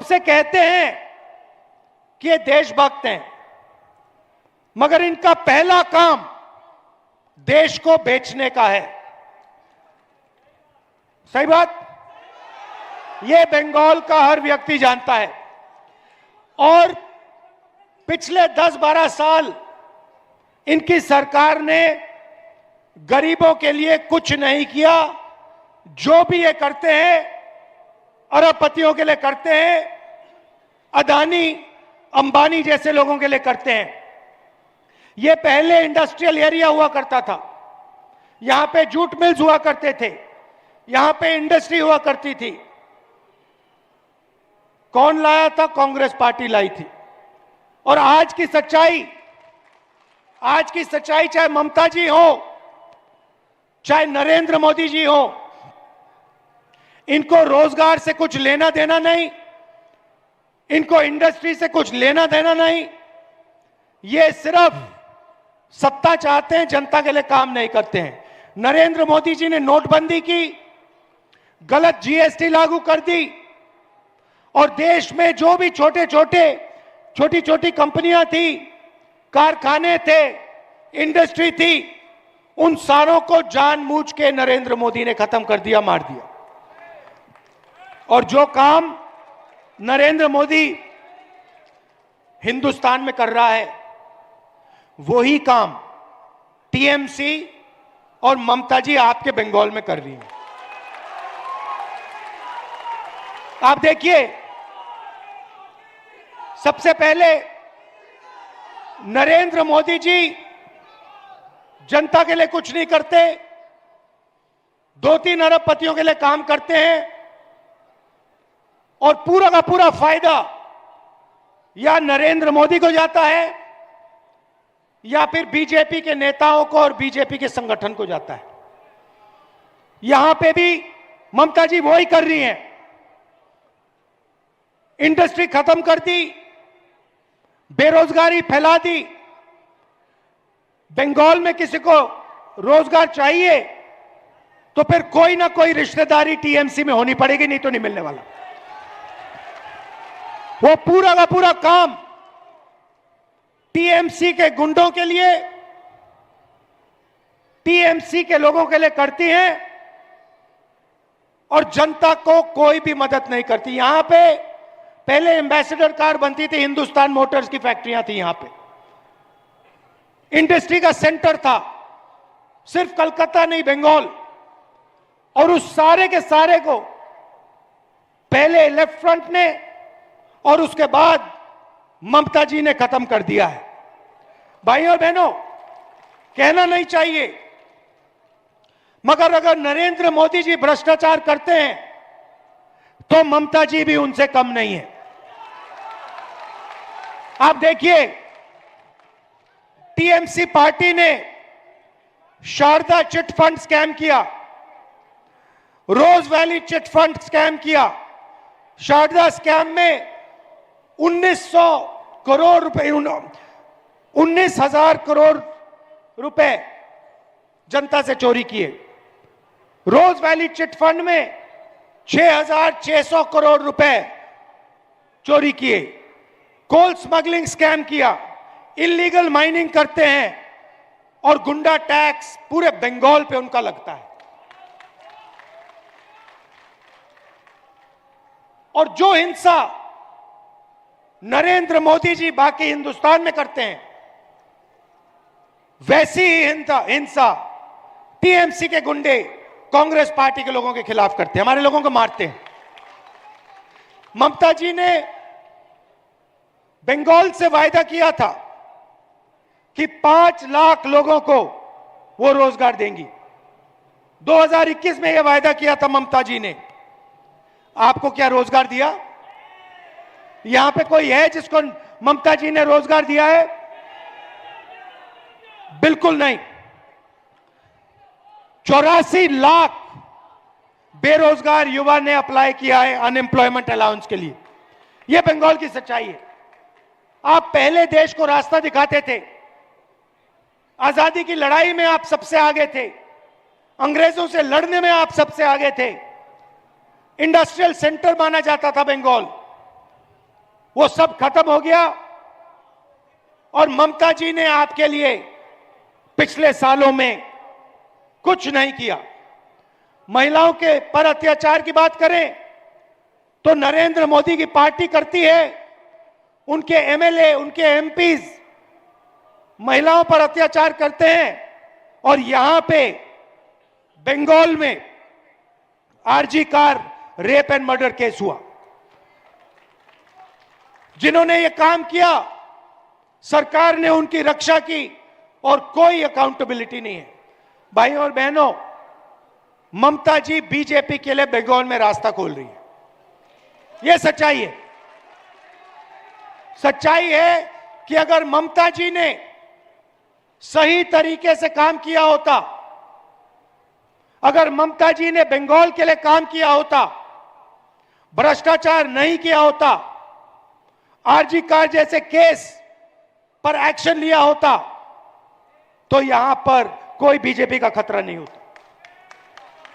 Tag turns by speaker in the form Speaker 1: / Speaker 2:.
Speaker 1: हमसे कहते हैं कि ये देशभक्त हैं, मगर इनका पहला काम देश को बेचने का है। सही बात? ये बंगाल का हर व्यक्ति जानता है। और पिछले 10-12 साल इनकी सरकार ने गरीबों के लिए कुछ नहीं किया। जो भी ये करते हैं अरबपतियों के लिए करते हैं, अदानी अंबानी जैसे लोगों के लिए करते हैं। ये पहले इंडस्ट्रियल एरिया हुआ करता था, यहां पे जूट मिल्स हुआ करते थे, यहां पे इंडस्ट्री हुआ करती थी। कौन लाया था? कांग्रेस पार्टी लाई थी। और आज की सच्चाई चाहे ममता जी हो, चाहे नरेंद्र मोदी जी हो, इनको रोजगार से कुछ लेना देना नहीं, इनको इंडस्ट्री से कुछ लेना देना नहीं। ये सिर्फ सत्ता चाहते हैं, जनता के लिए काम नहीं करते हैं। नरेंद्र मोदी जी ने नोटबंदी की, गलत जीएसटी लागू कर दी, और देश में जो भी छोटी छोटी कंपनियां थी, कारखाने थे, इंडस्ट्री थी, उन सारों को जानबूझ के नरेंद्र मोदी ने खत्म कर दिया, मार दिया। और जो काम नरेंद्र मोदी हिंदुस्तान में कर रहा है, वही काम टीएमसी और ममता जी आपके बंगाल में कर रही हैं। आप देखिए, सबसे पहले नरेंद्र मोदी जी जनता के लिए कुछ नहीं करते, 2-3 अरबपतियों के लिए काम करते हैं, और पूरा का पूरा फायदा या नरेंद्र मोदी को जाता है या फिर बीजेपी के नेताओं को और बीजेपी के संगठन को जाता है। यहां पे भी ममता जी वही कर रही हैं। इंडस्ट्री खत्म कर दी, बेरोजगारी फैला दी। बंगाल में किसी को रोजगार चाहिए तो फिर कोई ना कोई रिश्तेदारी टीएमसी में होनी पड़ेगी, नहीं तो नहीं मिलने वाला। वो पूरा का पूरा काम टीएमसी के गुंडों के लिए, टीएमसी के लोगों के लिए करती हैं, और जनता को कोई भी मदद नहीं करती। यहां पे पहले एम्बेसडर कार बनती थी, हिंदुस्तान मोटर्स की फैक्ट्रियां थी, यहां पे इंडस्ट्री का सेंटर था, सिर्फ कलकत्ता नहीं, बंगाल। और उस सारे के सारे को पहले लेफ्ट फ्रंट ने और उसके बाद ममता जी ने खत्म कर दिया है। भाइयों और बहनों, कहना नहीं चाहिए, मगर अगर नरेंद्र मोदी जी भ्रष्टाचार करते हैं तो ममता जी भी उनसे कम नहीं है। आप देखिए, टीएमसी पार्टी ने शारदा चिट फंड स्कैम किया, रोज वैली चिट फंड स्कैम किया। शारदा स्कैम में 1900 करोड़ रुपए, 19,000 करोड़ रुपए जनता से चोरी किए। रोज वैली चिट फंड में 6,600 करोड़ रुपए चोरी किए। कोल स्मगलिंग स्कैम किया, इलीगल माइनिंग करते हैं, और गुंडा टैक्स पूरे बंगाल पे उनका लगता है। और जो हिंसा नरेंद्र मोदी जी बाकी हिंदुस्तान में करते हैं, वैसी ही हिंसा टीएमसी के गुंडे कांग्रेस पार्टी के लोगों के खिलाफ करते हैं, हमारे लोगों को मारते हैं। ममता जी ने बंगाल से वायदा किया था कि 5 लाख लोगों को वो रोजगार देंगी। 2021 में यह वायदा किया था ममता जी ने। आपको क्या रोजगार दिया? यहां पे कोई है जिसको ममता जी ने रोजगार दिया है? बिल्कुल नहीं। 84 लाख बेरोजगार युवा ने अप्लाई किया है अनएम्प्लॉयमेंट अलाउंस के लिए। यह बंगाल की सच्चाई है। आप पहले देश को रास्ता दिखाते थे, आजादी की लड़ाई में आप सबसे आगे थे, अंग्रेजों से लड़ने में आप सबसे आगे थे, इंडस्ट्रियल सेंटर माना जाता था बंगाल। वो सब खत्म हो गया। और ममता जी ने आपके लिए पिछले सालों में कुछ नहीं किया। महिलाओं के पर अत्याचार की बात करें तो नरेंद्र मोदी की पार्टी करती है, उनके एमएलए, उनके एमपीज महिलाओं पर अत्याचार करते हैं। और यहां पे बंगाल में RG Kar rape and murder case हुआ। जिन्होंने ये काम किया, सरकार ने उनकी रक्षा की और कोई अकाउंटेबिलिटी नहीं है। भाइयों और बहनों, ममता जी बीजेपी के लिए बंगाल में रास्ता खोल रही है। यह सच्चाई है। सच्चाई है कि अगर ममता जी ने सही तरीके से काम किया होता, अगर ममता जी ने बंगाल के लिए काम किया होता, भ्रष्टाचार नहीं किया होता, आरजी कार जैसे केस पर एक्शन लिया होता, तो यहां पर कोई बीजेपी का खतरा नहीं होता।